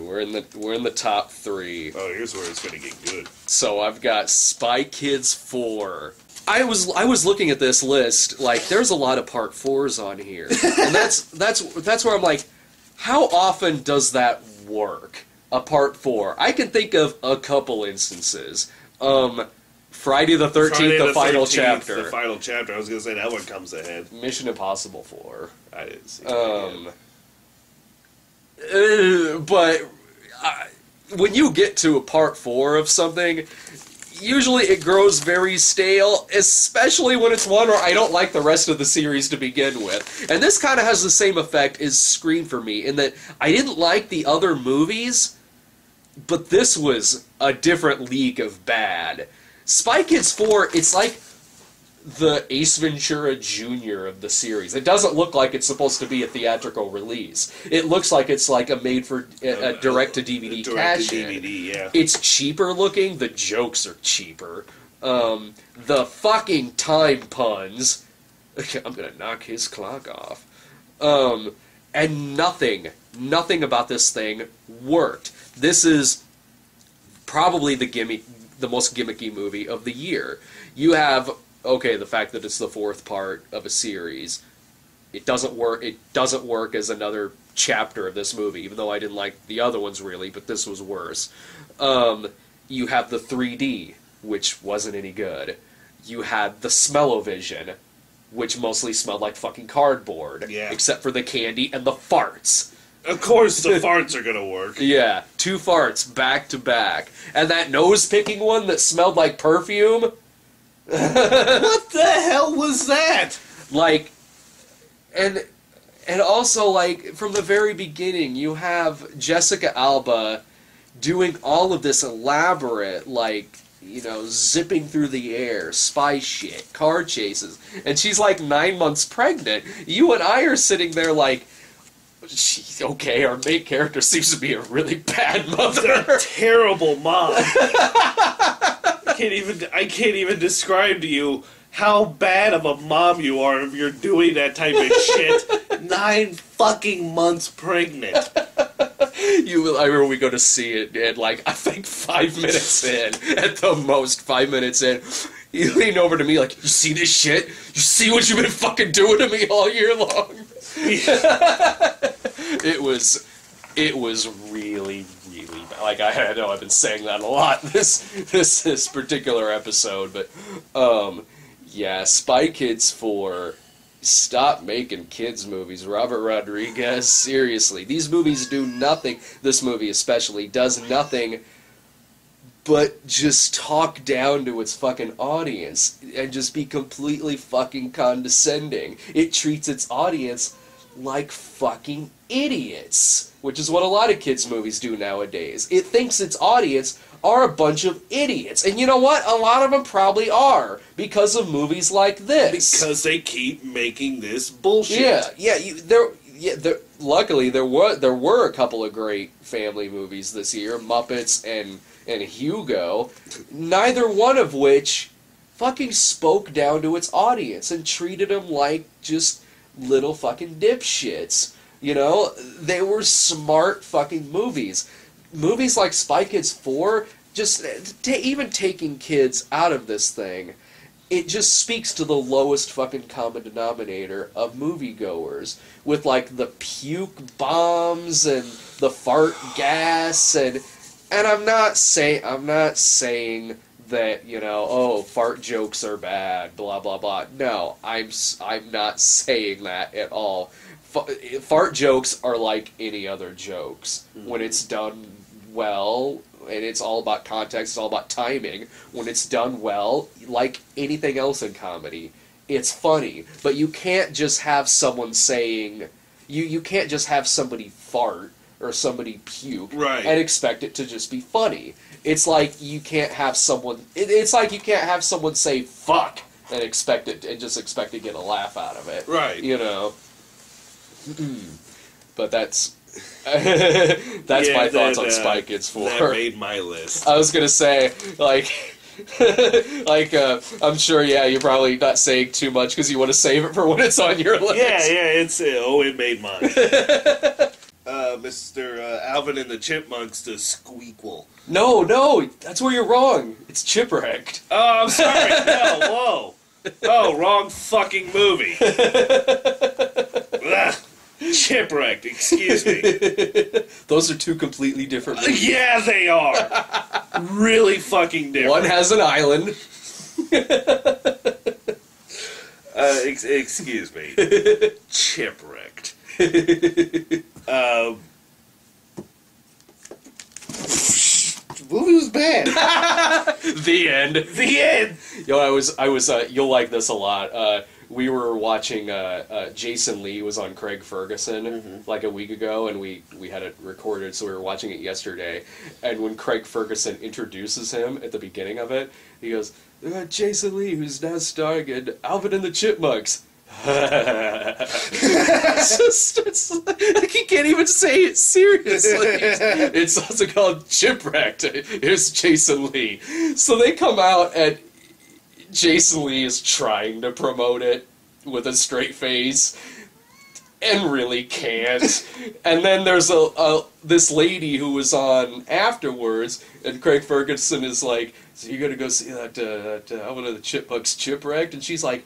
We're in the top 3. Oh, here's where it's gonna get good. So I've got Spy Kids 4. I was looking at this list, like, there's a lot of Part 4s on here. And that's where I'm like, how often does that work? A Part 4. I can think of a couple instances. Friday the 13th, the final chapter. The final chapter. I was gonna say that one comes ahead. Mission Impossible 4. I didn't see that yet. But when you get to a Part 4 of something, usually it grows very stale, especially when it's one where I don't like the rest of the series to begin with. And this kind of has the same effect as Scream for me, in that I didn't like the other movies, but this was a different league of bad. Spy Kids 4, it's like the Ace Ventura Jr. of the series. It doesn't look like it's supposed to be a theatrical release. It looks like it's like a direct-to-DVD cash-in. DVD, yeah. It's cheaper looking. The jokes are cheaper. The fucking time puns. I'm gonna knock his clock off. And nothing about this thing worked. This is probably the most gimmicky movie of the year. You have, okay, the fact that it's the 4th part of a series. It doesn't work as another chapter of this movie, even though I didn't like the other ones really, but this was worse. You have the 3D, which wasn't any good. You had the smell-o-vision, which mostly smelled like fucking cardboard. Yeah. Except for the candy and the farts. Of course the farts are gonna work. Yeah, 2 farts back to back. And that nose-picking one that smelled like perfume? What the hell was that? Like, and also, like, from the very beginning, you have Jessica Alba doing all of this elaborate, like, you know, zipping through the air, spy shit, car chases, and she's like 9 months pregnant. You and I are sitting there like, okay, our main character seems to be a really bad mother. A terrible mom. I can't even describe to you how bad of a mom you are if you're doing that type of shit. 9 fucking months pregnant. I remember we go to see it, and like, I think 5 minutes in, at the most, 5 minutes in, you lean over to me like, you see this shit? You see what you've been fucking doing to me all year long? It was really, really bad. Like, I know I've been saying that a lot this particular episode, but, yeah, Spy Kids 4, stop making kids movies. Robert Rodriguez, seriously. These movies do nothing, this movie especially, does nothing but just talk down to its fucking audience and just be completely fucking condescending. It treats its audience like fucking idiots, which is what a lot of kids' movies do nowadays. It thinks its audience are a bunch of idiots. And you know what? A lot of them probably are, because of movies like this. Because they keep making this bullshit. Luckily, there were a couple of great family movies this year, Muppets and Hugo, neither one of which fucking spoke down to its audience and treated them like just little fucking dipshits. You know, they were smart fucking movies. Movies like Spy Kids 4, just even taking kids out of this thing, it just speaks to the lowest fucking common denominator of moviegoers, with like the puke bombs and the fart gas, and I'm not saying that, you know, oh, fart jokes are bad, blah blah blah. No, I'm not saying that at all. Fart jokes are like any other jokes. When it's done well, and it's all about context, it's all about timing. When it's done well, like anything else in comedy, it's funny. But you can't just have someone saying, you can't just have somebody fart or somebody puke and expect it to just be funny. It's like you can't have someone. It's like you can't have someone say fuck and expect it and just expect to get a laugh out of it. Right. You know. But that's my thoughts on Spy Kids 4. That made my list. I was gonna say, like, I'm sure, yeah, you're probably not saying too much because you want to save it for when it's on your list. Yeah, it made mine. Mr. Alvin and the Chipmunks to Squeakquel. No, that's where you're wrong. It's Chipwrecked. Oh, I'm sorry. No, whoa. Oh, wrong fucking movie. Ugh. Chipwrecked, excuse me. Those are two completely different movies. Yeah, they are. Really fucking different. One has an island. Excuse me. Chipwrecked. The movie was bad. The end. The end. Yo, I was. You'll like this a lot. We were watching. Jason Lee was on Craig Ferguson like a week ago, and we had it recorded, so we were watching it yesterday. And when Craig Ferguson introduces him at the beginning of it, he goes, "Jason Lee, who's now starring in Alvin and the Chipmunks." it's like he can't even say it seriously. It's also called Chipwrecked. Here's Jason Lee. So they come out and Jason Lee is trying to promote it with a straight face and really can't. And then there's this lady who was on afterwards, and Craig Ferguson is like, "So you gonna go see that Alvin and the Chipmunks Chipwrecked?" And she's like,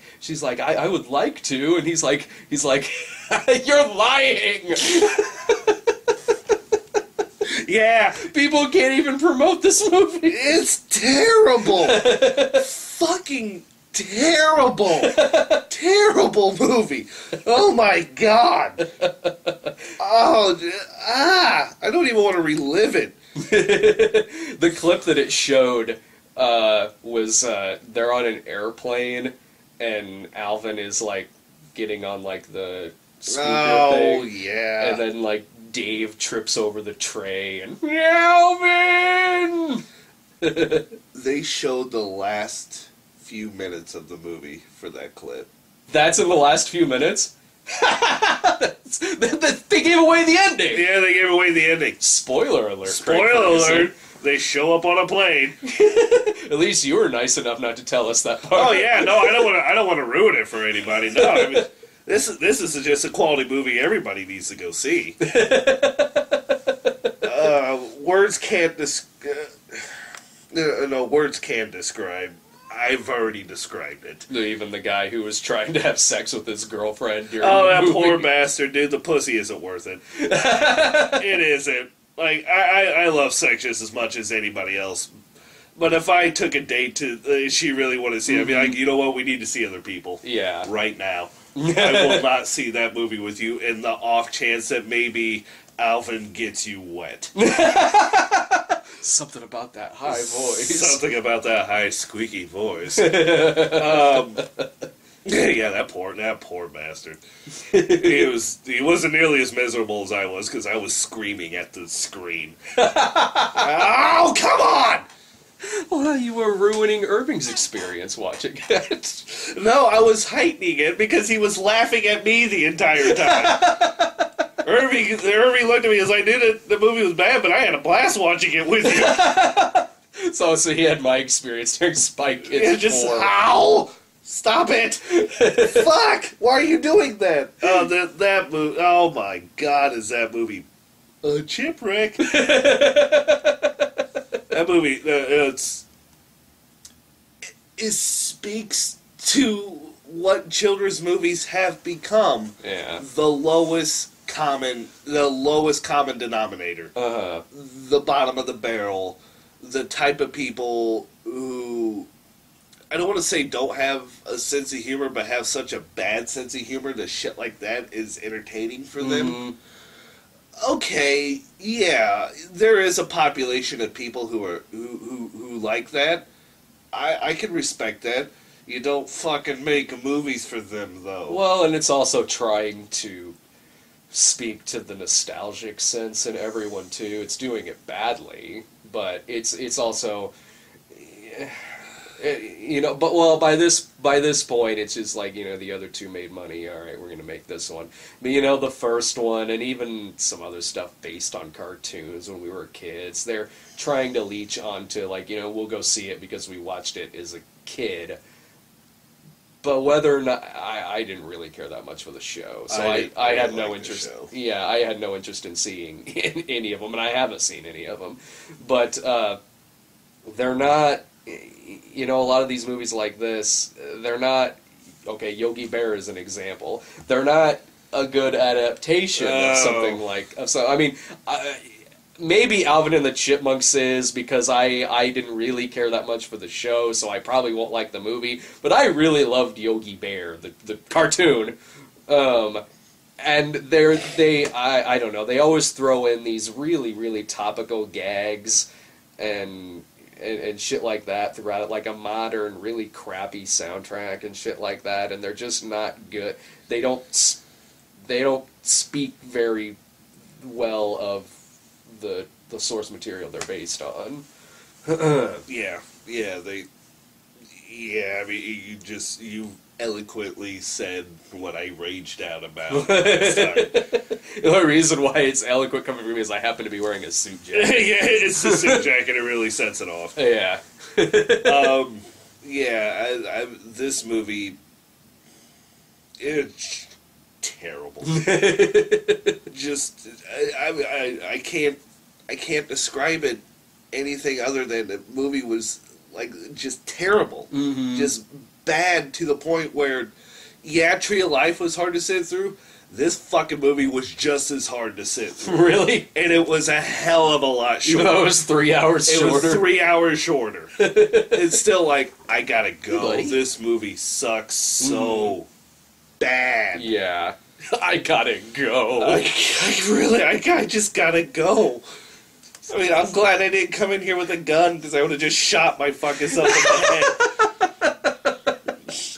I would like to. And he's like, "You're lying." Yeah. People can't even promote this movie. It's terrible. Fucking terrible. Terrible movie. Oh my god. I don't even want to relive it. The clip that it showed was they're on an airplane and Alvin is like getting on like the speaker thing, yeah. and then like Dave trips over the tray and Alvin. They showed the last few minutes of the movie for that clip. That's in the last few minutes. They gave away the ending. Yeah, they gave away the ending. Spoiler alert. Spoiler alert. They show up on a plane. At least you were nice enough not to tell us that part. Oh yeah, no, I don't want to ruin it for anybody. No, I mean, this is just a quality movie everybody needs to go see. Words can't words can describe. I've already described it. Even the guy who was trying to have sex with his girlfriend during Oh, the that movie. poor bastard, dude. The pussy isn't worth it. It isn't. Like, I love sex just as much as anybody else. But if I took a date to, she really wanted to see it, I'd be like, you know what, we need to see other people. Yeah. Right now. I will not see that movie with you in the off chance that maybe Alvin gets you wet. Something about that high voice. Something about that high squeaky voice. Yeah, that poor bastard. He wasn't nearly as miserable as I was because I was screaming at the screen. Oh, come on! Well, you were ruining Irving's experience watching it. No, I was heightening it because he was laughing at me the entire time. Irving looked at me as I did it. The movie was bad, but I had a blast watching it with you. So he had my experience during Spy Kids Yeah, just 4. ow! Stop it! Fuck! Why are you doing that? Oh, that movie. Oh my God, is that movie a chipwreck? That movie. It speaks to what children's movies have become. Yeah. The lowest common denominator. The bottom of the barrel. The type of people who, I don't want to say don't have a sense of humor, but have such a bad sense of humor that shit like that is entertaining for them. Okay, yeah, there is a population of people who like that. I can respect that. You don't fucking make movies for them, though. Well, and it's also trying to speak to the nostalgic sense in everyone too. It's doing it badly, but it's also, But by this point, it's just like, the other two made money. All right, we're gonna make this one. But the first one, and even some other stuff based on cartoons when we were kids, they're trying to leech onto we'll go see it because we watched it as a kid. But whether or not I didn't really care that much for the show, so I had no interest. Yeah, I had no interest in seeing any of them, and I haven't seen any of them. But they're not. You know, a lot of these movies like this, they're not. Okay, Yogi Bear is an example. They're not a good adaptation of something like. So I mean. Maybe Alvin and the Chipmunks is, because I didn't really care that much for the show, so I probably won't like the movie. But I really loved Yogi Bear, the cartoon. And I don't know, they always throw in these really, really topical gags and shit like that throughout it, like a modern, really crappy soundtrack and shit like that, and they're just not good. They don't speak very well of the source material they're based on. I mean, you eloquently said what I raged out about. The only reason why it's eloquent coming from me is I happen to be wearing a suit jacket. Yeah, it's the suit jacket. It really sets it off. Yeah. This movie, it's terrible. Just, I can't describe it anything other than the movie was like just terrible, just bad to the point where, Tree of Life was hard to sit through. This fucking movie was just as hard to sit through. Really? And it was a hell of a lot shorter. Even though it was 3 hours shorter. It was 3 hours shorter. It's still like, I gotta go. Buddy? This movie sucks so bad. Yeah. I gotta go. I just gotta go. I mean, I'm glad I didn't come in here with a gun, because I would have just shot my fucking self in the head.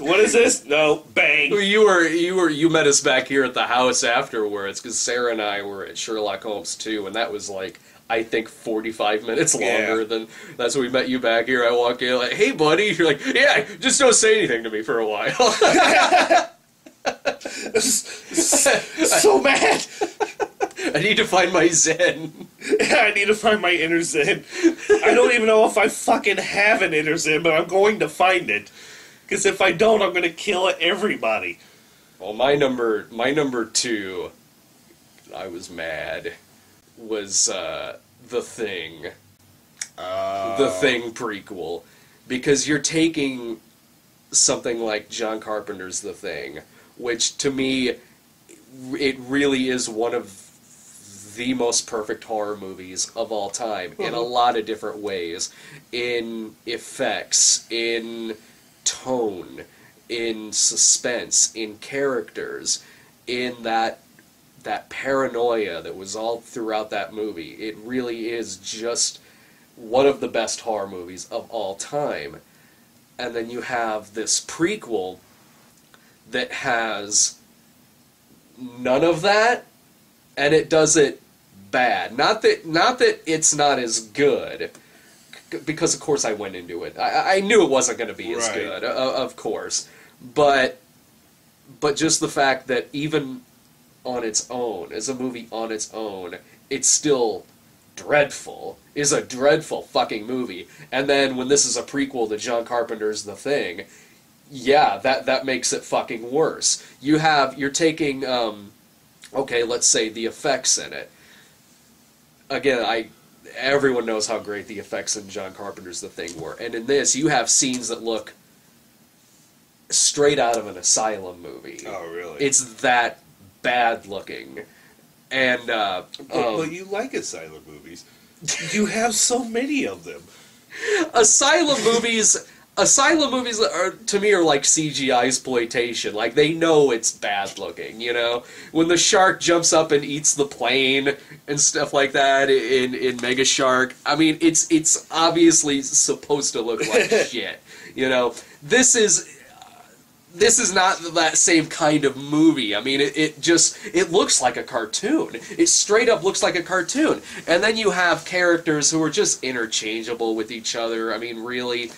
What is this? No, bang. You met us back here at the house afterwards, because Sarah and I were at Sherlock Holmes 2, and that was like, I think 45 minutes longer than. That's when we met you back here. I walk in like, hey buddy, you're like, yeah, just don't say anything to me for a while. So mad. I need to find my Zen. I need to find my inner Zen. I don't even know if I fucking have an inner Zen, but I'm going to find it. Because if I don't, I'm going to kill everybody. Well, my number 2, I was mad, was The Thing. The Thing prequel. Because you're taking something like John Carpenter's The Thing, which to me, it really is one of the most perfect horror movies of all time in a lot of different ways. In effects, in tone, in suspense, in characters, in that paranoia that was all throughout that movie. It really is just one of the best horror movies of all time. And then you have this prequel that has none of that, and it does it bad. Not that it's not as good, because of course I went into it. I knew it wasn't going to be as good, of course. But just the fact that even on its own, as a movie on its own, it's still dreadful. Is a dreadful fucking movie. And then when this is a prequel to John Carpenter's The Thing, yeah, that makes it fucking worse. You're taking, okay, let's say the effects in it. Again, everyone knows how great the effects in John Carpenter's The Thing were. And in this, you have scenes that look straight out of an Asylum movie. Oh, really? It's that bad looking. And, but you like Asylum movies. You have so many of them. Asylum movies are, to me, are like CGI exploitation. Like, they know it's bad looking, you know? When the shark jumps up and eats the plane and stuff like that in Mega Shark, I mean, it's obviously supposed to look like shit, you know? This is not that same kind of movie. I mean, it looks like a cartoon. It straight up looks like a cartoon. And then you have characters who are just interchangeable with each other. I mean, really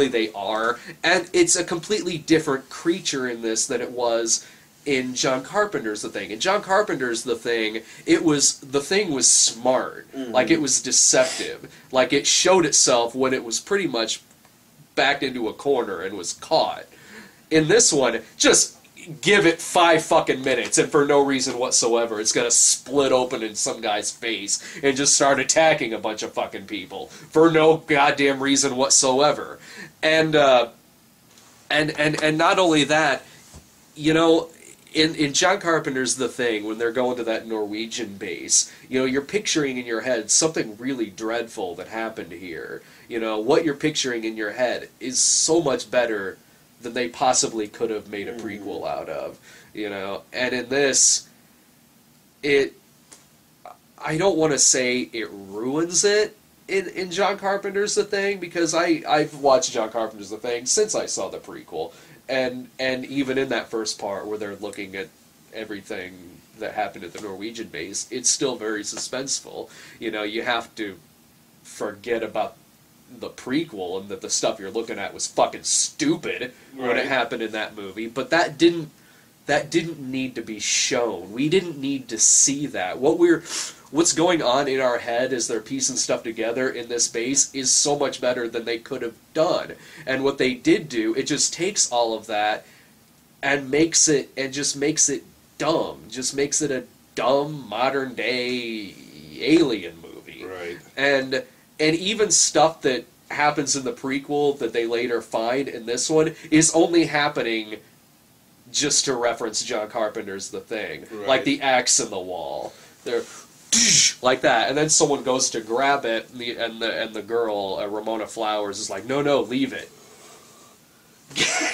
they are. And it's a completely different creature in this than it was in John Carpenter's The Thing. In John Carpenter's The Thing, The Thing was smart. Mm-hmm. Like, it was deceptive. Like, it showed itself when it was pretty much backed into a corner and was caught. in this one, just give it 5 fucking minutes, and for no reason whatsoever, it's gonna split open in some guy's face and just start attacking a bunch of fucking people for no goddamn reason whatsoever. And not only that, you know, in John Carpenter's The Thing, when they're going to that Norwegian base, you know, you're picturing in your head something really dreadful that happened here. You know, what you're picturing in your head is so much better than they possibly could have made a prequel out of, you know. And in this, I don't want to say it ruins it in John Carpenter's The Thing, because I've watched John Carpenter's The Thing since I saw the prequel, and even in that first part where they're looking at everything that happened at the Norwegian base, it's still very suspenseful. You know, you have to forget about the prequel and that the stuff you're looking at was fucking stupid when it happened in that movie, but that didn't need to be shown. We didn't need to see that. What's going on in our head as they're piecing stuff together in this base is so much better than they could have done. And what they did do, it just takes all of that and just makes it dumb. Just makes it a dumb modern day alien movie. Right. And even stuff that happens in the prequel that they later find in this one is only happening just to reference John Carpenter's The Thing. Right. Like the axe in the wall. They're like that, and then someone goes to grab it, and the girl, Ramona Flowers, is like, no, leave it.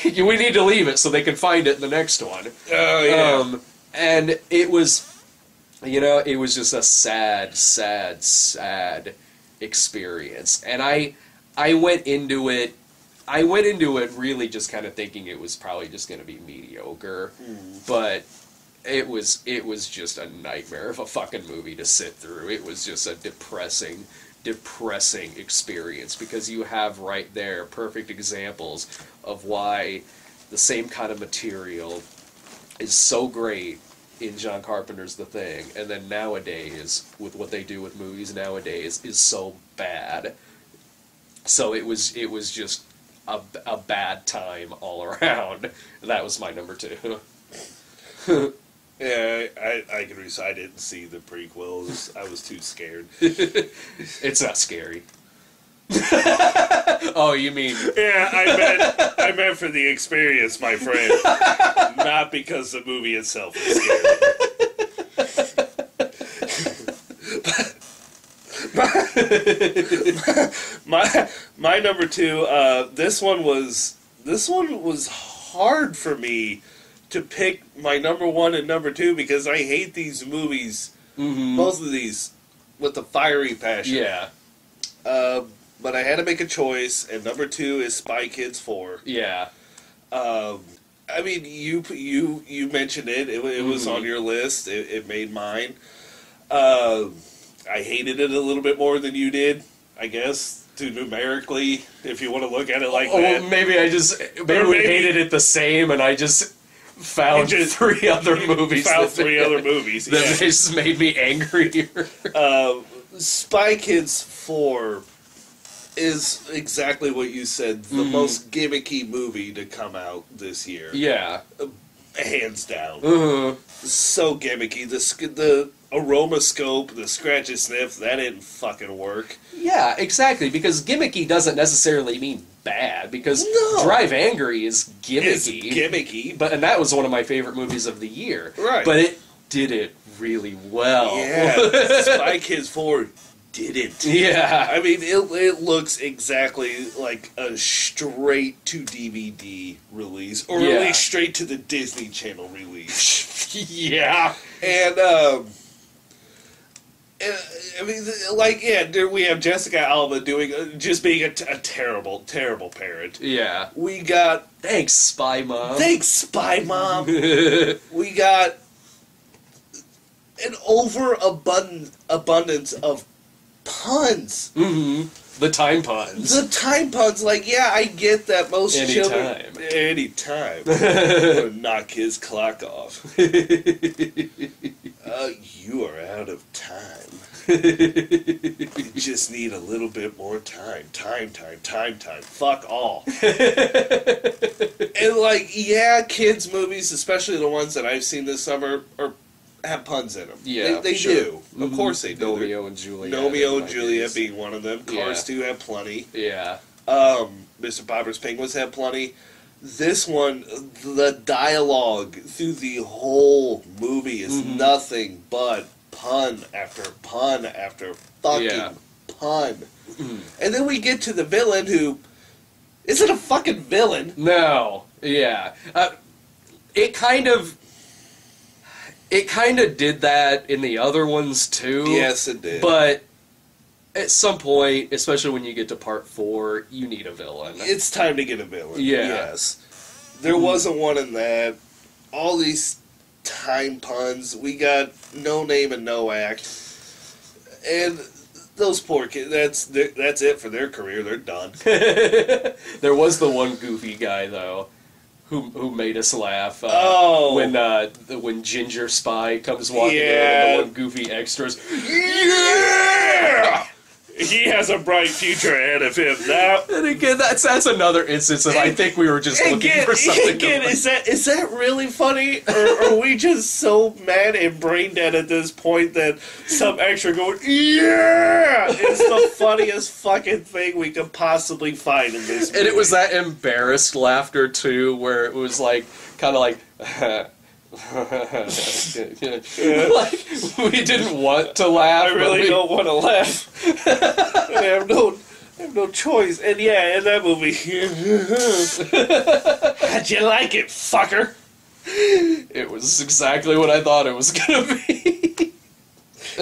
We need to leave it so they can find it in the next one. Oh, yeah. And it was, you know, it was just a sad experience. And I went into it really just kind of thinking it was probably just going to be mediocre, but it was just a nightmare of a fucking movie to sit through. It was just a depressing experience, because you have right there perfect examples of why the same kind of material is so great in John Carpenter's The Thing, and then nowadays, with what they do with movies nowadays, is so bad. So it was just a bad time all around. That was my number 2. Yeah, I can recite I didn't see the prequels. I was too scared. It's not scary. Oh, you mean... Yeah, I meant for the experience, my friend. Not because the movie itself is scary. My number 2, this one was hard for me to pick my number 1 and number 2, because I hate these movies, both of these, with a fiery passion. Yeah. But I had to make a choice, and number 2 is Spy Kids 4. Yeah. I mean, you mentioned it. It was on your list. It made mine. I hated it a little bit more than you did, I guess, numerically, if you want to look at it like that. Maybe we hated it the same, and I just found 3 other movies. That just made me angrier. Spy Kids 4 is exactly what you said. The most gimmicky movie to come out this year. Yeah. Hands down. So gimmicky. The aromascope, the scratch and sniff, that didn't fucking work. Yeah, exactly, because gimmicky doesn't necessarily mean bad, because Drive Angry is gimmicky. It's gimmicky. And that was one of my favorite movies of the year. Right. But it did it really well. Yeah. Spy Kids 4 didn't. Yeah. I mean, it looks exactly like a straight to DVD release, or at least straight to the Disney Channel release. Yeah. And, I mean, like, we have Jessica Alba just being a terrible, terrible parent. Yeah. We got... Thanks, Spy Mom. We got an overabundance of puns. The time puns. Like, yeah, I get that most children... Anytime. I'm gonna knock his clock off. You are out of time. You just need a little bit more time. Time. Fuck all. And, like, yeah, kids' movies, especially the ones that I've seen this summer, have puns in them. Yeah, they sure. do. Of course they do. Romeo and Juliet. Romeo and Juliet being one of them. Cars 2 have plenty. Yeah. Mr. Popper's Penguins have plenty. This one, the dialogue through the whole movie is nothing but pun after pun after fucking pun. And then we get to the villain who isn't a fucking villain. No. Yeah. It kind of did that in the other ones too. Yes, it did. But at some point, especially when you get to part 4, you need a villain. It's time to get a villain. Yeah. Yes. There wasn't one in that. All these time puns. We got No Name and No Act. And those poor kids, that's it for their career. They're done. There was the one goofy guy, though, who made us laugh. When Ginger Spy comes walking in and the one goofy extras. Yeah! He has a bright future ahead of him now. And again, that's another instance of I think we were just looking for something. Again, is that really funny, or are we just so mad and brain dead at this point that some extra going yeah is the funniest fucking thing we could possibly find in this movie. And it was that embarrassed laughter too, where it was like kind of like. Like we didn't want to laugh. I really don't want to laugh. I have no choice. And yeah, in that movie, how'd you like it, fucker? It was exactly what I thought it was gonna be.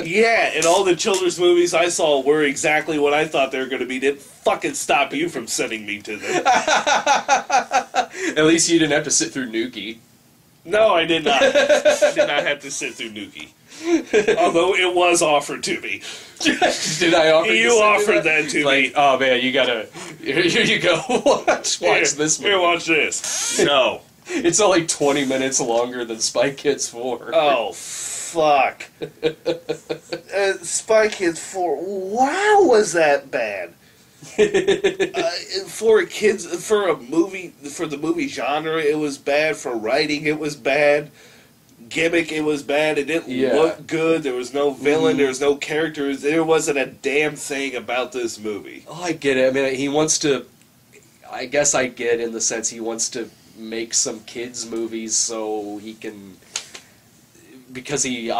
Yeah, and all the children's movies I saw were exactly what I thought they were gonna be. Didn't fucking stop you from sending me to them. At least you didn't have to sit through Nuki. No, I did not. I did not have to sit through Nuki. Although it was offered to me. Did I offer you offered that to me. Oh man, you gotta. Here you go. Watch this movie. Here, watch this. No. It's only 20 minutes longer than Spy Kids 4. Oh, fuck. Spy Kids 4. Wow, was that bad? For the movie genre, it was bad. For writing, it was bad. Gimmick, it was bad. It didn't look good. There was no villain. There was no characters. There wasn't a damn thing about this movie. Oh, I get it. I mean, he wants to. I guess I get in the sense he wants to make some kids movies so he can. Because he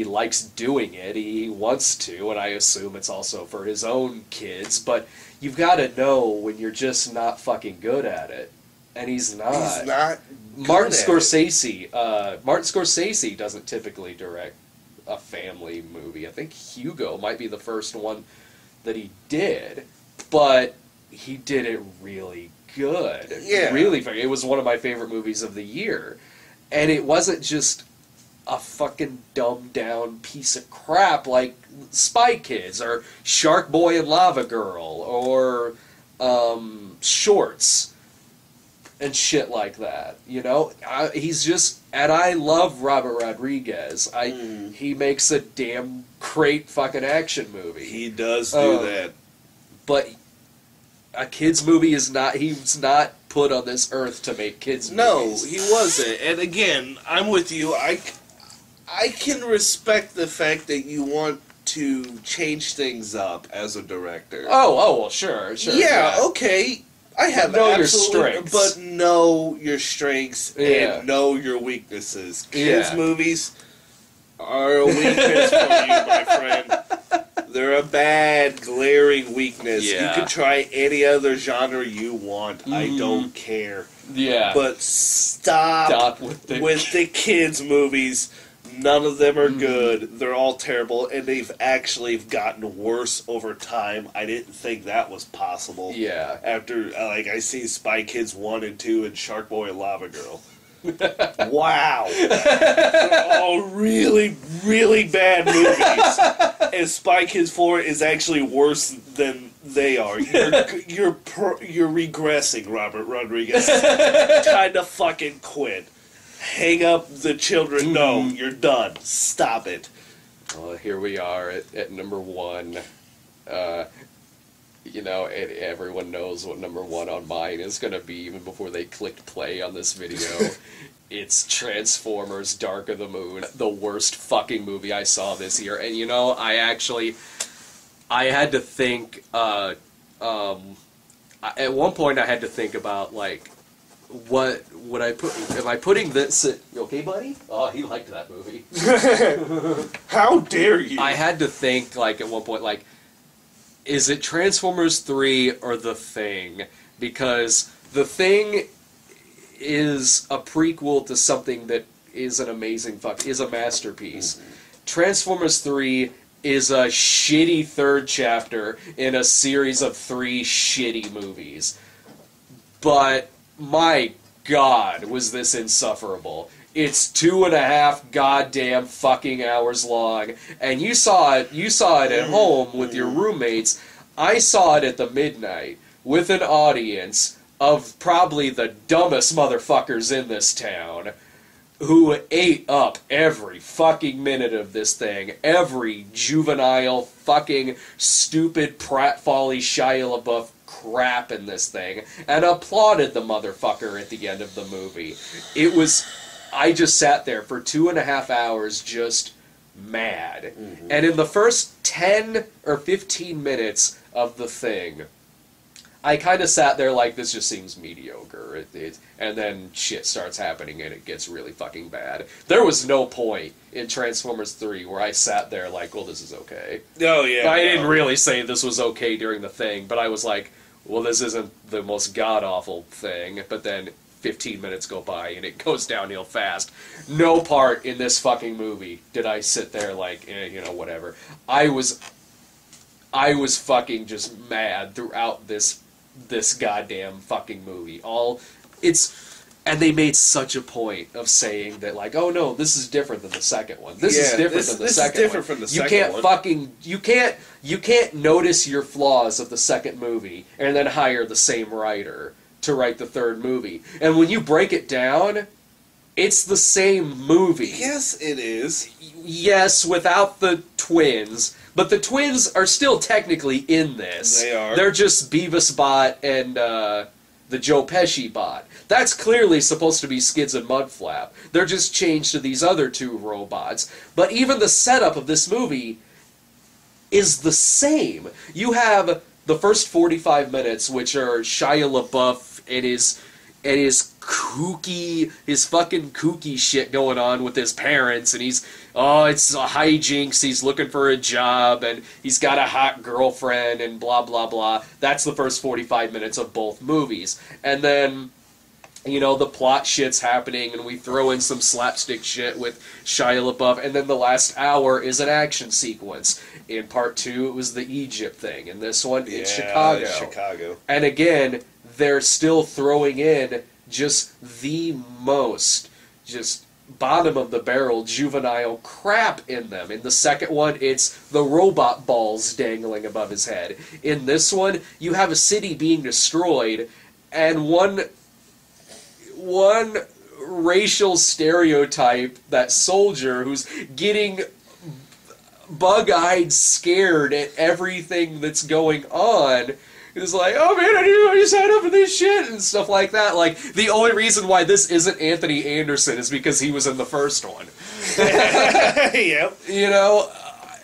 likes doing it, he wants to, and I assume it's also for his own kids, but you've got to know when you're just not fucking good at it. And he's not. He's not Martin Scorsese doesn't typically direct a family movie. I think Hugo might be the first one that he did, but he did it really good. Yeah. Really, it was one of my favorite movies of the year. And it wasn't just a fucking dumbed down piece of crap like Spy Kids or Shark Boy and Lava Girl or Shorts and shit like that. You know, he's just, and I love Robert Rodriguez. He makes a damn great fucking action movie. He does do that, but a kids movie is not. He's not put on this earth to make kids movies. No, he wasn't. And again, I'm with you. I can respect the fact that you want to change things up as a director. Oh, well, sure. Yeah, okay. I have know your strengths, but know your strengths and know your weaknesses. Kids movies are a weakness for you, my friend. They're a bad, glaring weakness. Yeah. You can try any other genre you want. I don't care. Yeah. But stop with the kids movies. None of them are good. They're all terrible, and they've actually gotten worse over time. I didn't think that was possible. Yeah. After, I see Spy Kids 1 and 2 and Shark Boy and Lava Girl. Wow. They're all really, really bad movies. And Spy Kids 4 is actually worse than they are. You're regressing, Robert Rodriguez. Kind of fucking quit. Hang up the children. No, you're done. Stop it. Here we are at number one. Everyone knows what number one on mine is going to be even before they clicked play on this video. It's Transformers Dark of the Moon, the worst fucking movie I saw this year. And I had to think, at one point I had to think about, like, what would I put, am I putting this, you okay, buddy? Oh, he liked that movie. How dare you? I had to think, like, at one point, like, is it Transformers 3 or The Thing? Because The Thing is a prequel to something that is an amazing is a masterpiece. Mm-hmm. Transformers 3 is a shitty third chapter in a series of 3 shitty movies. But my God, was this insufferable. It's 2.5 goddamn fucking hours long, and you saw it at home with your roommates. I saw it at the midnight with an audience of probably the dumbest motherfuckers in this town who ate up every fucking minute of this thing, every juvenile fucking stupid pratfally Shia LaBeouf crap in this thing, and applauded the motherfucker at the end of the movie. I just sat there for 2.5 hours just mad. Mm-hmm. And in the first 10 or 15 minutes of the thing, I kind of sat there like, this just seems mediocre. And then shit starts happening and it gets really fucking bad. There was no point in Transformers 3 where I sat there like, well, this is okay. Oh, yeah. I didn't really say this was okay during the thing, but I was like, well, this isn't the most god-awful thing. But then 15 minutes go by and it goes downhill fast. No part in this fucking movie did I sit there like, whatever. I was fucking just mad throughout this goddamn fucking movie. And they made such a point of saying that, like, oh no, this is different than the second one. This is different than the second one. This is different from the second one. You can't notice your flaws of the second movie and then hire the same writer to write the third movie. And when you break it down, it's the same movie. Yes, it is. Yes, without the twins. But the twins are still technically in this. They are. They're just Beavis Bot and the Joe Pesci bot. That's clearly supposed to be Skids and Mudflap. They're just changed to these other 2 robots. But even the setup of this movie is the same. You have the first 45 minutes, which are Shia LaBeouf and his fucking kooky shit going on with his parents, and it's hijinks, he's looking for a job, and he's got a hot girlfriend, and blah, blah, blah. That's the first 45 minutes of both movies. And then, the plot shit's happening, and we throw in some slapstick shit with Shia LaBeouf, and then the last hour is an action sequence. In part 2, it was the Egypt thing. In this one, it's Chicago. And again, they're still throwing in just the most bottom-of-the-barrel juvenile crap in them. In the second one, it's the robot balls dangling above his head. In this one, you have a city being destroyed, and one racial stereotype, that soldier who's getting bug-eyed scared at everything that's going on, is like, oh man, I didn't know you signed up for this shit, and stuff like that. Like, the only reason why this isn't Anthony Anderson is because he was in the first one. Yep.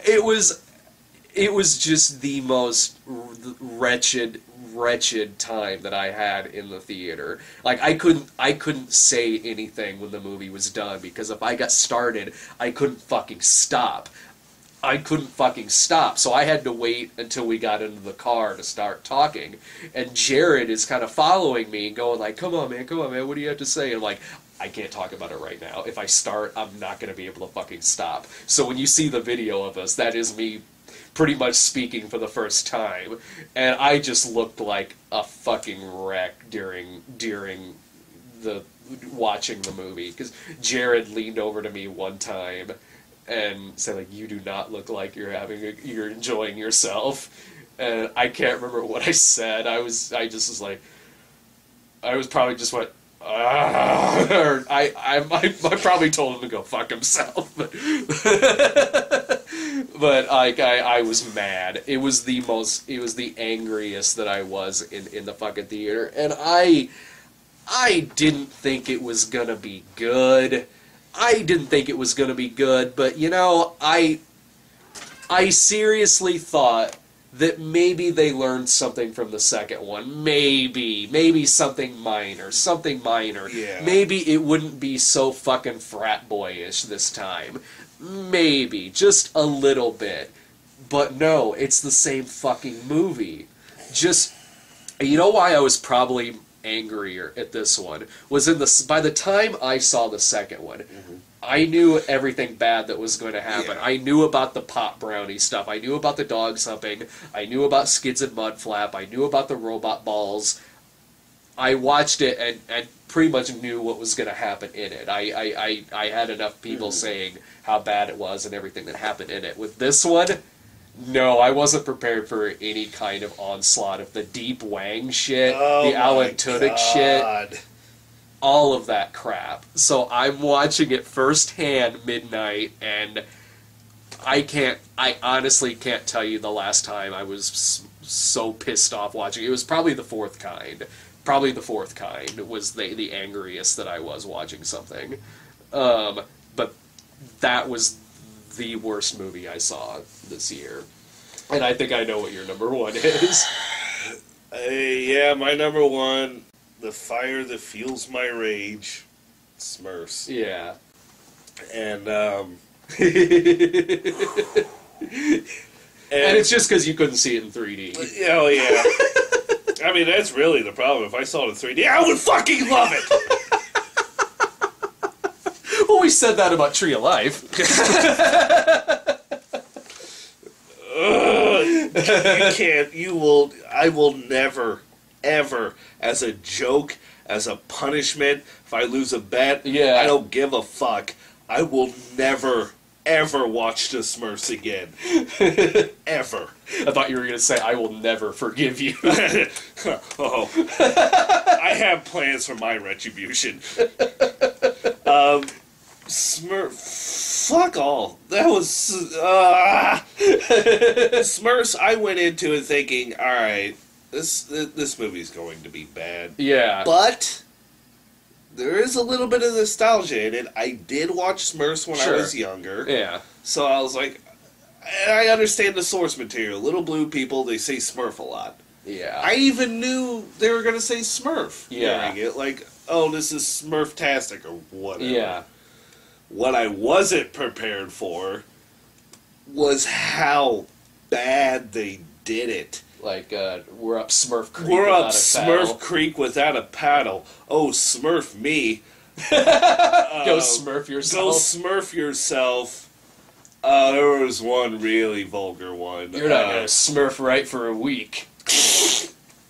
It was just the most wretched time that I had in the theater. Like, I couldn't say anything when the movie was done, because if I got started, I couldn't fucking stop. So I had to wait until we got into the car to start talking. And Jared is kind of following me and going like, come on, man, what do you have to say? And I'm like, I can't talk about it right now. If I start, I'm not going to be able to fucking stop. So when you see the video of us, that is me pretty much speaking for the first time. And I just looked like a fucking wreck during the watching the movie. Because Jared leaned over to me one time and said, like, you do not look like you're enjoying yourself. And I can't remember what I said. I probably just went, or I probably told him to go fuck himself. But I was mad. It was the angriest that I was in the fucking theater, and I didn't think it was gonna be good. But you know, I seriously thought that maybe they learned something from the second one. Maybe something minor. Yeah. Maybe it wouldn't be so fucking frat boyish this time. Maybe, just a little bit. But no, it's the same fucking movie. Just, you know why I was probably angrier at this one? By the time I saw the second one, mm-hmm. I knew everything bad that was going to happen. Yeah. I knew about the pot brownie stuff. I knew about the dogs humping. I knew about Skids and Mudflap. I knew about the robot balls. I watched it and pretty much knew what was going to happen in it. I had enough people saying how bad it was and everything that happened in it. With this one, no, I wasn't prepared for any kind of onslaught of the Deep Wang shit, the Alan Tudyk shit. All of that crap. So I'm watching it firsthand midnight, and I honestly can't tell you the last time I was so pissed off watching it. It was probably the fourth kind. Probably the fourth kind was the angriest that I was watching something. But that was the worst movie I saw this year. And I think I know what your number one is. Yeah, my number one... The fire that fuels my rage, Smurfs. Yeah. And, and it's just because you couldn't see it in 3D. Oh, yeah. I mean, that's really the problem. If I saw it in 3D, I would fucking love it! Well, we said that about Tree of Life. I will never... ever, as a joke, as a punishment, if I lose a bet, I don't give a fuck. I will never, ever watch the Smurfs again. Ever. I thought you were going to say, I will never forgive you. Oh. I have plans for my retribution. Smurf... Fuck all. That was... Smurfs, I went into it thinking, alright, This movie's going to be bad. Yeah. But there is a little bit of nostalgia in it. I did watch Smurfs when I was younger. Yeah. So I was like, I understand the source material. Little blue people, they say Smurf a lot. Yeah. I even knew they were going to say Smurf during it. Like, oh, this is Smurf-tastic or whatever. Yeah. What I wasn't prepared for was how bad they did it. Like, we're up Smurf Creek We're without up a Smurf paddle. Creek without a paddle. Oh, Smurf me. Go Smurf yourself. Go Smurf yourself. There was one really vulgar one. You're not going to Smurf right for a week.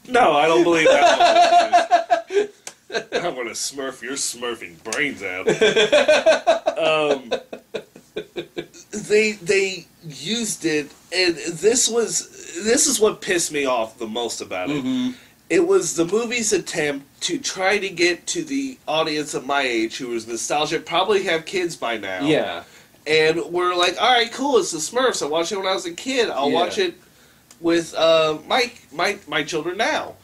No, I don't believe that one. I'm going to Smurf your Smurfing brains out. They used it, and this is what pissed me off the most about it. Mm-hmm. It was the movie's attempt to try to get to the audience of my age who was nostalgic, probably have kids by now. Yeah. And we're like, alright, cool, it's the Smurfs. I watched it when I was a kid. I'll watch it with my children now.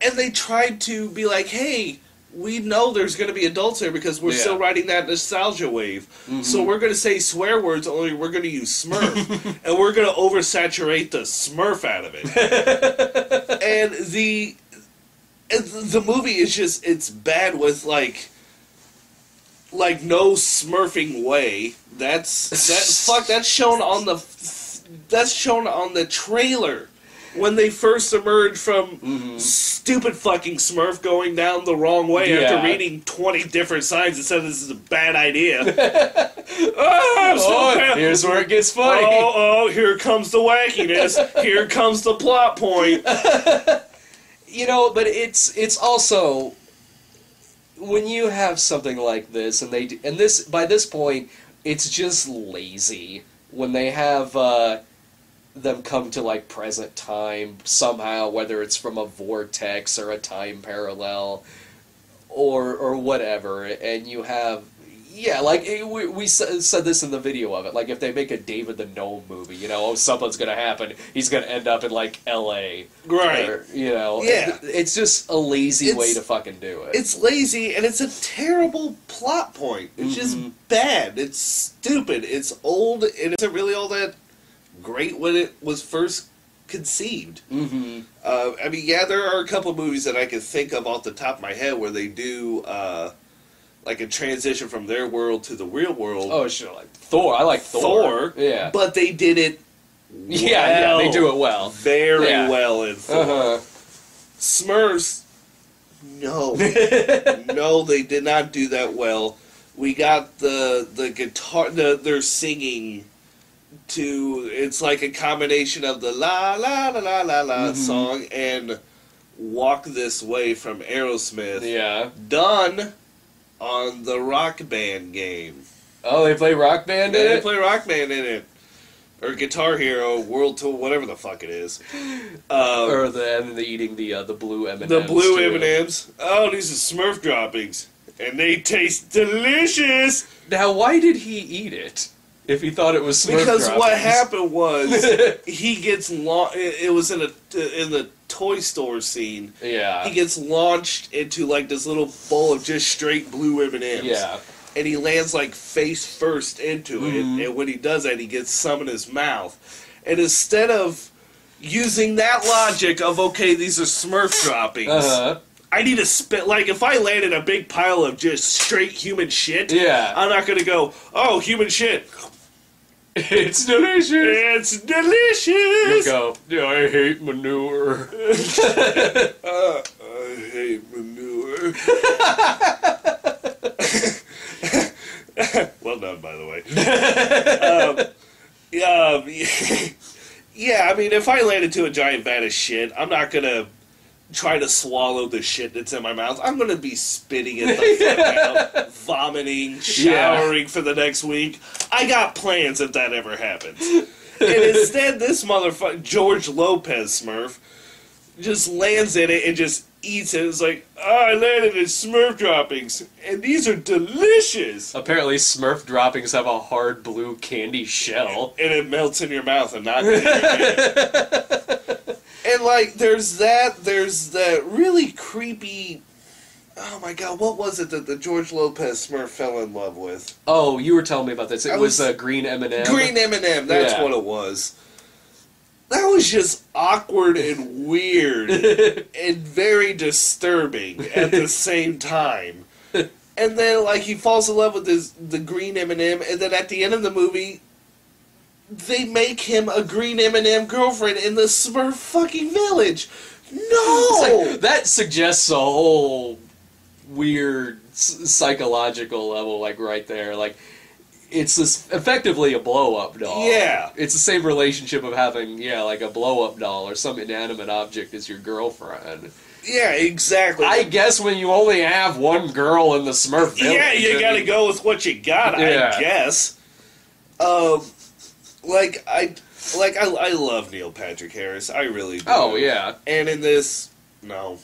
And they tried to be like, hey, we know there's going to be adults here because we're still riding that nostalgia wave. Mm-hmm. So we're going to say swear words, only we're going to use Smurf. And we're going to oversaturate the Smurf out of it. And the movie is just, it's bad with, like no Smurfing way. That's shown on the trailer. When they first emerged from stupid fucking Smurf going down the wrong way after reading 20 different signs that said this is a bad idea. Here's where it gets funny. Oh, here comes the wackiness. Here comes the plot point. You know, but it's also when you have something like this, and this by this point, it's just lazy when they have them come to like present time somehow, whether it's from a vortex or a time parallel or whatever, and you have Yeah, like, we said this in the video of it. Like, if they make a David the Gnome movie, something's gonna happen. He's gonna end up in, like, L.A. Right. Or, Yeah. It's just a lazy way to fucking do it. It's lazy, and it's a terrible plot point. It's just bad. It's stupid. It's old, and it isn't really all that great when it was first conceived. Mm-hmm. I mean, yeah, there are a couple of movies that I can think of off the top of my head where they do, like a transition from their world to the real world. Oh, sure, like Thor. I like Thor. Yeah. But they did it well. Yeah, they do it well. Very well in Thor. Uh-huh. Smurfs, no. No, they did not do that well. We got the guitar, they're singing to, it's like a combination of the la la la la la la song and Walk This Way from Aerosmith. Yeah. Done on the Rock Band game. Oh, they play Rock Band in it? They play Rock Band in it. Or Guitar Hero, World Tour, whatever the fuck it is. Or the eating the blue M&Ms. The blue too. M&Ms. Oh, these are Smurf droppings. And they taste delicious! Now, why did he eat it? If he thought it was Smurf Because droppings? what happened was, he gets it was in the toy store scene. Yeah. He gets launched into like this little bowl of just straight blue M&Ms. Yeah. And he lands like face first into it. And when he does that, he gets some in his mouth. And instead of using that logic of, okay, these are Smurf droppings, I need to spit. Like, if I land in a big pile of just straight human shit, I'm not going to go, oh, human shit. It's delicious. It's delicious. You go, yeah, I hate manure. I hate manure. Well done, by the way. Yeah, I mean, if I land into a giant vat of shit, I'm not going to try to swallow the shit that's in my mouth. I'm going to be spitting it the fuck out, vomiting, showering for the next week. I got plans if that ever happens. And instead, this motherfucker, George Lopez Smurf, just lands in it and just eats it. It's like, oh, I landed in Smurf droppings, and these are delicious. Apparently, Smurf droppings have a hard blue candy shell. And it melts in your mouth and not in your hand. And, like, there's that really creepy... Oh, my God, what was it that the George Lopez Smurf fell in love with? Oh, you were telling me about this. It was Green M&M. Green M&M, that's what it was. That was just awkward and weird and very disturbing at the same time. And then, like, he falls in love with the green M&M, and then at the end of the movie, they make him a green M&M girlfriend in the Smurf fucking village. No! Like, that suggests a whole weird psychological level, like, right there. Like, it's effectively a blow-up doll. Yeah. It's the same relationship of having, like a blow-up doll or some inanimate object as your girlfriend. Yeah, exactly. I guess when you only have one girl in the Smurf village... Yeah, you gotta go with what you got, I guess. I love Neil Patrick Harris. I really do. Oh, yeah. And in this, no.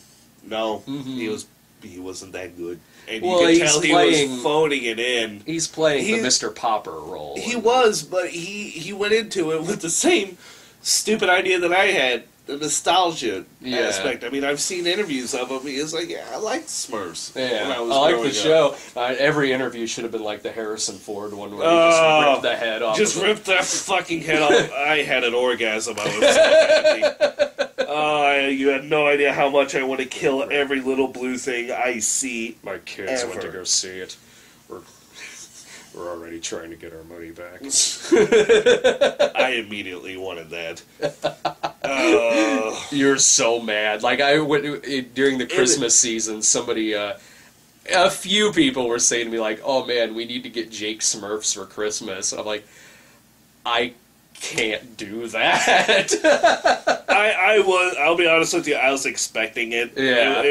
He wasn't that good. And you could tell he was phoning it in. He's playing the Mr. Popper role. He was, but he went into it with the same stupid idea that I had, the nostalgia aspect. I mean, I've seen interviews of him. He was like, yeah, I liked Smurfs when I was I like growing the show. Every interview should have been like the Harrison Ford one where he just ripped the head off. Just ripped that fucking head off. I had an orgasm. I was so happy. You had no idea how much I want to kill every little blue thing I see. My kids went to go see it. We're already trying to get our money back. I immediately wanted that. You're so mad. Like, I went during the Christmas season, somebody, a few people were saying to me, like, oh man, we need to get Jake Smurfs for Christmas. I'm like, I can't do that. I'll be honest with you, I was expecting it. Yeah.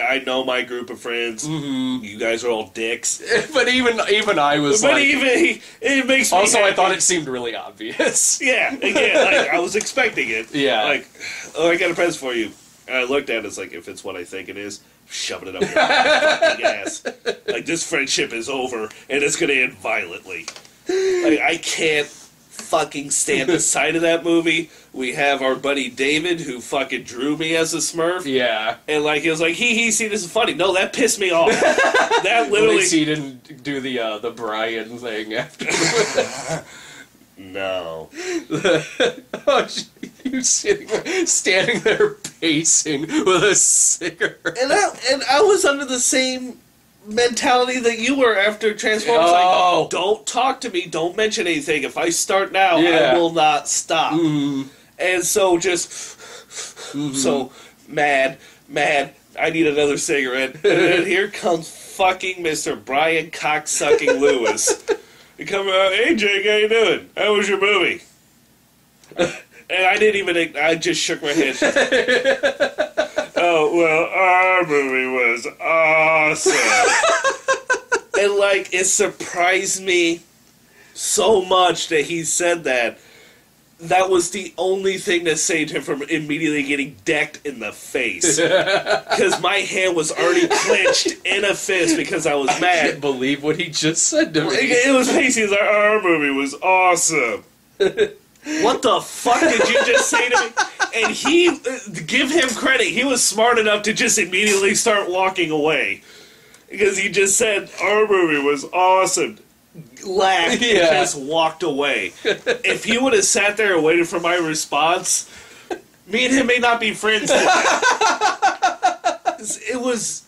I know my group of friends. Mm-hmm. You guys are all dicks. But even I was it makes me also happy. I thought it seemed really obvious. Yeah, again, I was expecting it. Yeah. Like, oh, I got a present for you. And I looked at it, it's like, if it's what I think it is, shoving it up your fucking ass. Like, this friendship is over, and it's going to end violently. Like, I can't fucking stand the sight of that movie. We have our buddy David, who fucking drew me as a Smurf. Yeah. And, like, it was like, see, this is funny. No, that pissed me off. That literally... At least he didn't do the Brian thing after. No. Oh, you standing there pacing with a cigarette. And I was under the same mentality that you were after Transformers. Oh. Like, don't talk to me, don't mention anything. If I start now, I will not stop. Mm-hmm. And so just... So, mad, I need another cigarette. And then here comes fucking Mr. Brian Cocksucking Lewis. You come out, hey Jake, how you doing? How was your movie? And I just shook my head. Oh, well, our movie was awesome. And, like, it surprised me so much that he said that. That was the only thing that saved him from immediately getting decked in the face. Because my hand was already clenched in a fist because I was mad. I can't believe what he just said to me. It was pacey. He was like, our movie was awesome. What the fuck did you just say to me? And he, give him credit, he was smart enough to just immediately start walking away. Because he just said, our movie was awesome. Laughed and just walked away. If he would have sat there and waited for my response, me and him may not be friends today. It was,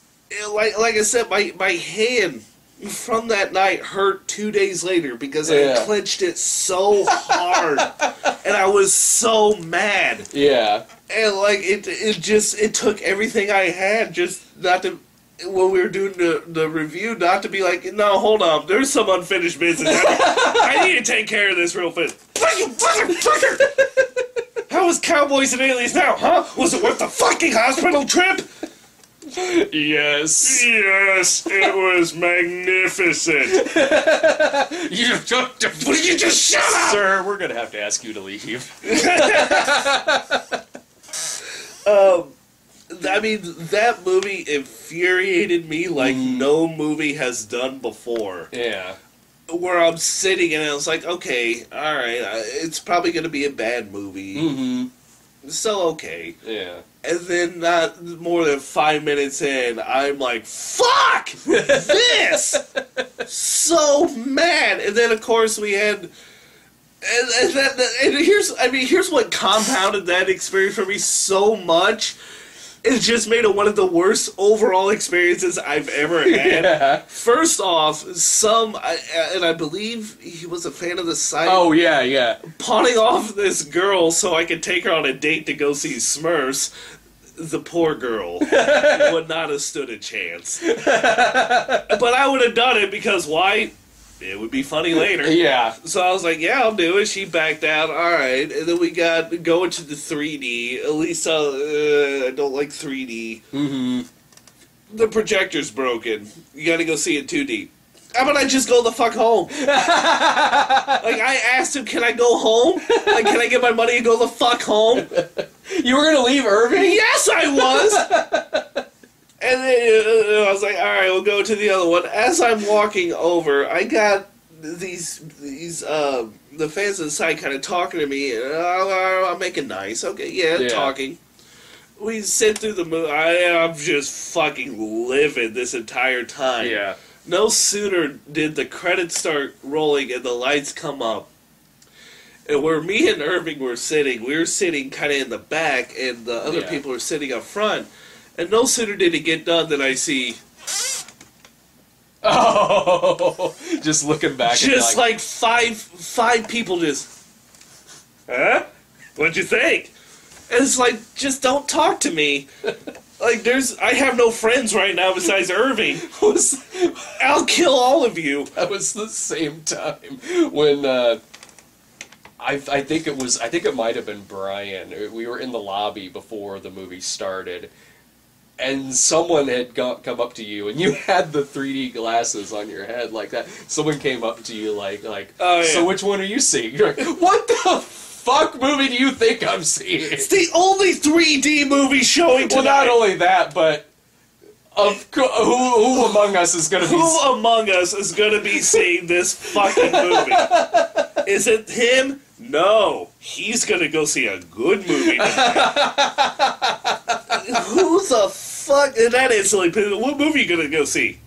like I said, my hand from that night hurt 2 days later because I clenched it so hard. And I was so mad. Yeah. And, like, it took everything I had just not to... When we were doing the review, not to be like, no, hold on, there's some unfinished business. I need to take care of this real fast. You motherfucker! How was Cowboys and Aliens now, huh? Was it worth the fucking hospital trip? Yes. Yes, it was magnificent. Will you just shut up? Sir, we're going to have to ask you to leave. I mean, that movie infuriated me like no movie has done before. Yeah. Where I'm sitting and I was like, okay, alright, it's probably going to be a bad movie. Mm-hmm. So, okay. Yeah. And then not more than 5 minutes in, I'm like, fuck this! So mad! And then, of course, we had... And here's what compounded that experience for me so much. It just made it one of the worst overall experiences I've ever had. Yeah. First off, and I believe he was a fan of the site. Oh, yeah. Pawning off this girl so I could take her on a date to go see Smurfs. The poor girl would not have stood a chance. But I would have done it because why? It would be funny later. Yeah. So I was like, yeah, I'll do it. She backed out. All right. And then we got going to the 3D. At least I don't like 3D. Mm-hmm. The projector's broken. You got to go see it 2D. How about I just go the fuck home? Like, I asked him, can I go home? Like, can I get my money and go the fuck home? You were going to leave Irving? Yes, I was! And then I was like, all right, we'll go to the other one. As I'm walking over, I got these the fans of the site kind of talking to me. And, I'm making nice. Okay, yeah, talking. We sit through the movie. I'm just fucking livid this entire time. Yeah. No sooner did the credits start rolling and the lights come up, and where me and Irving were sitting, we were sitting kind of in the back, and the other people were sitting up front. And no sooner did it get done than I see... Oh! Just looking back. Just like five people just... Huh? What'd you think? And it's like, just don't talk to me. Like, I have no friends right now besides Irving. I'll kill all of you. That was the same time when, I think it might have been Brian. We were in the lobby before the movie started. And someone had come up to you, and you had the 3D glasses on your head like that. Someone came up to you like, oh, yeah. So which one are you seeing? You're like, what the fuck movie do you think I'm seeing? It's the only 3D movie showing tonight. Well, not only that, but Who among us is going to be... Who among us is going to be seeing this fucking movie? Is it him? No. He's going to go see a good movie tonight. Who the fuck? And that instantly... What movie are you going to go see?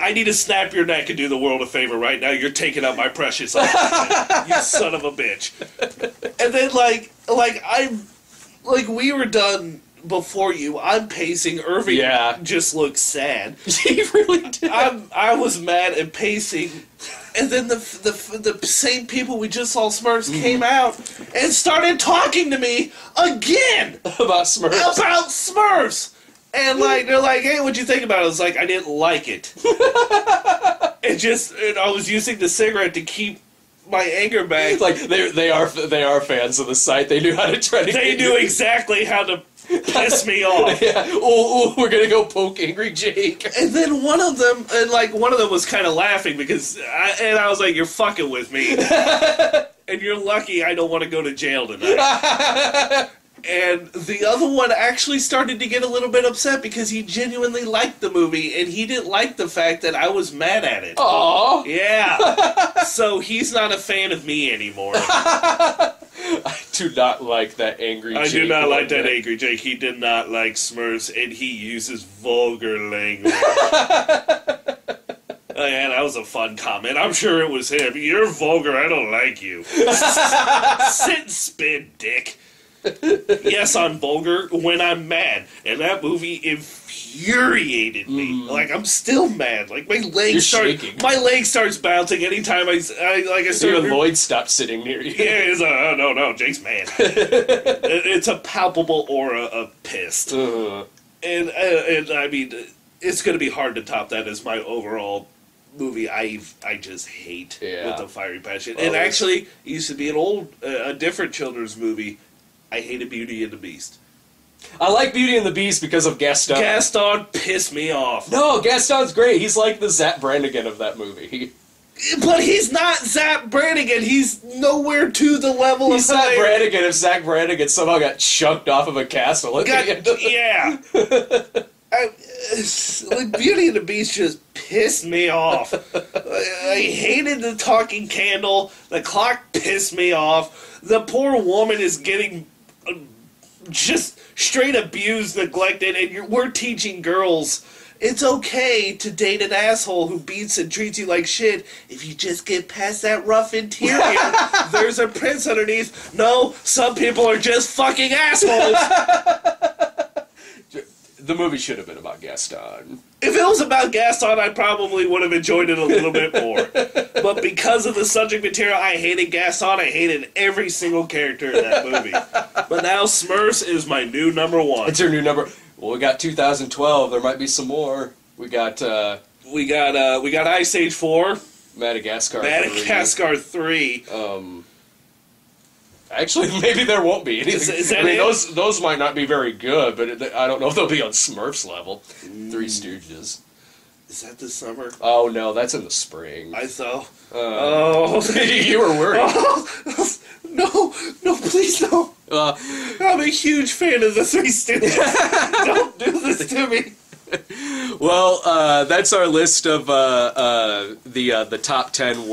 I need to snap your neck and do the world a favor right now. You're taking out my precious oxygen, you son of a bitch. And then, we were done before you. I'm pacing. Irving just looks sad. He really did. I was mad and pacing. And then the same people we just saw Smurfs came out and started talking to me again about Smurfs. And they're like, hey, what'd you think about it? I was like, I didn't like it. And I was using the cigarette to keep my anger back. Like they are fans of the site. They knew how to try to. They knew exactly how to piss me off. Yeah. Oh, we're gonna go poke Angry Jake. And then one of them was kind of laughing because I was like, you're fucking with me. And you're lucky I don't want to go to jail tonight. And the other one actually started to get a little bit upset because he genuinely liked the movie, and he didn't like the fact that I was mad at it. Aww. Yeah. So he's not a fan of me anymore. I do not like that Angry Jake. I do not like that Angry Jake. He did not like Smurfs, and he uses vulgar language. Yeah, that was a fun comment. I'm sure it was him. You're vulgar. I don't like you. Sit and spin, dick. Yes, I'm vulgar when I'm mad, and that movie infuriated me. Like, I'm still mad. Like, my leg starts bouncing anytime I start. Even Lloyd stopped sitting near you. Yeah, it's no, Jake's mad. It's a palpable aura of pissed, and I mean, it's going to be hard to top that as my overall movie I just hate with a fiery passion. And actually, it used to be a different children's movie. I hated Beauty and the Beast. I like Beauty and the Beast because of Gaston. Gaston pissed me off. No, Gaston's great. He's like the Zapp Brannigan of that movie. But he's not Zapp Brannigan. He's nowhere to the level of Zapp Brannigan if Zapp Brannigan somehow got chunked off of a castle at the end of yeah. Beauty and the Beast just pissed me off. I hated the talking candle. The clock pissed me off. The poor woman is getting just straight abused, neglected, and we're teaching girls it's okay to date an asshole who beats and treats you like shit if you just get past that rough interior. There's a prince underneath. No, some people are just fucking assholes. The movie should have been about Gaston. If it was about Gaston, I probably would have enjoyed it a little bit more. But because of the subject material, I hated Gaston. I hated every single character in that movie. But now Smurfs is my new number one. It's your new number. Well, we got 2012. There might be some more. We got Ice Age 4. Madagascar 3. Actually, maybe there won't be anything. Is that it? Those might not be very good, but I don't know if they'll be on Smurfs level. Three Stooges. Is that this summer? Oh no, that's in the spring. I saw. You were worried. No, please no. I'm a huge fan of the Three Stooges. Don't do this to me. Well, that's our list of the top 10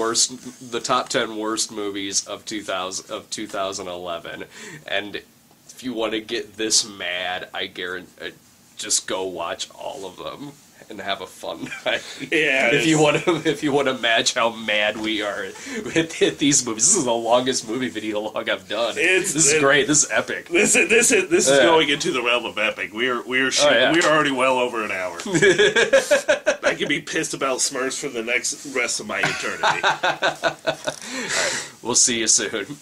worst movies of 2011. And if you want to get this mad, I guarantee just go watch all of them and have a fun night. Yeah. If you want to match how mad we are at these movies, this is the longest movie video log I've done. This is great. This is epic. This is going into the realm of epic. We're already well over an hour. I can be pissed about Smurfs for the rest of my eternity. All right, we'll see you soon.